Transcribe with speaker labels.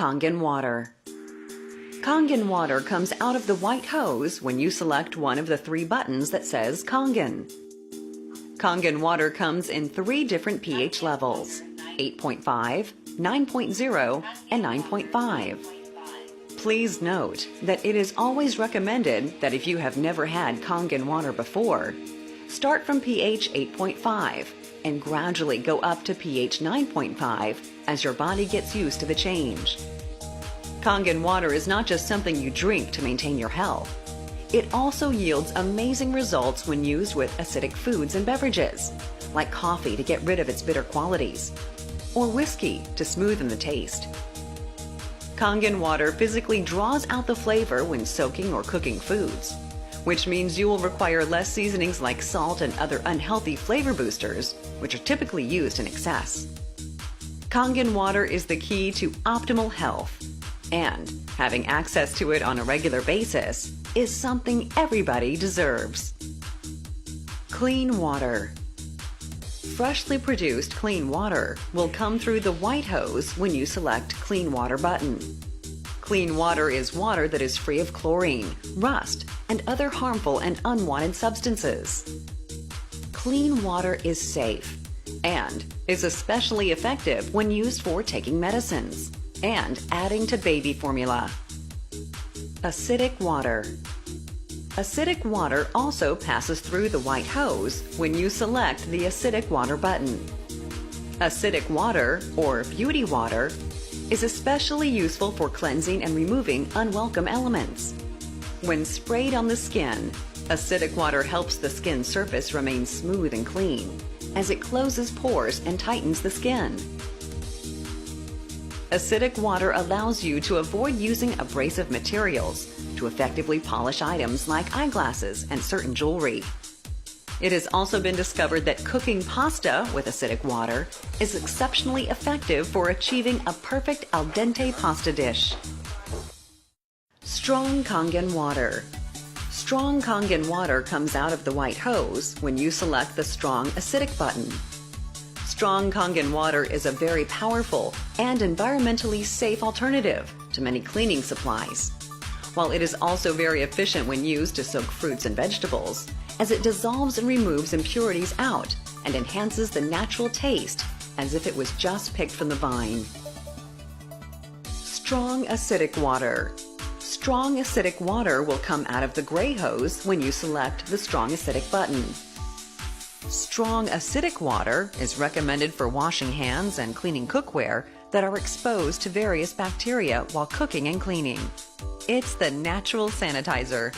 Speaker 1: Kangen water. Kangen water comes out of the white hose when you select one of the 3 buttons that says Kangen. Kangen water comes in 3 different pH levels: 8.5, 9.0, and 9.5. Please note that it is always recommended that if you have never had Kangen water before, start from pH 8.5 and gradually go up to pH 9.5 as your body gets used to the change. Kangen water is not just something you drink to maintain your health. It also yields amazing results when used with acidic foods and beverages, like coffee to get rid of its bitter qualities, or whiskey to smoothen the taste. Kangen water physically draws out the flavor when soaking or cooking foods, which means you will require less seasonings like salt and other unhealthy flavor boosters, which are typically used in excess. Kangen water is the key to optimal health, and having access to it on a regular basis is something everybody deserves. Clean water. Freshly produced clean water will come through the white hose when you select Clean Water button. Clean water is water that is free of chlorine, rust, and other harmful and unwanted substances. Clean water is safe and is especially effective when used for taking medicines and adding to baby formula. Acidic water. Acidic water also passes through the white hose when you select the acidic water button. Acidic water, or beauty water, is especially useful for cleansing and removing unwelcome elements. When sprayed on the skin, acidic water helps the skin surface remain smooth and clean, as it closes pores and tightens the skin. Acidic water allows you to avoid using abrasive materials to effectively polish items like eyeglasses and certain jewelry. It has also been discovered that cooking pasta with acidic water is exceptionally effective for achieving a perfect al dente pasta dish. Strong Kangen water. Strong Kangen water comes out of the white hose when you select the strong acidic button. Strong Kangen water is a very powerful and environmentally safe alternative to many cleaning supplies, while it is also very efficient when used to soak fruits and vegetables, as it dissolves and removes impurities out and enhances the natural taste as if it was just picked from the vine. Strong acidic water. Strong acidic water will come out of the gray hose when you select the strong acidic button. Strong acidic water is recommended for washing hands and cleaning cookware that are exposed to various bacteria while cooking and cleaning. It's the natural sanitizer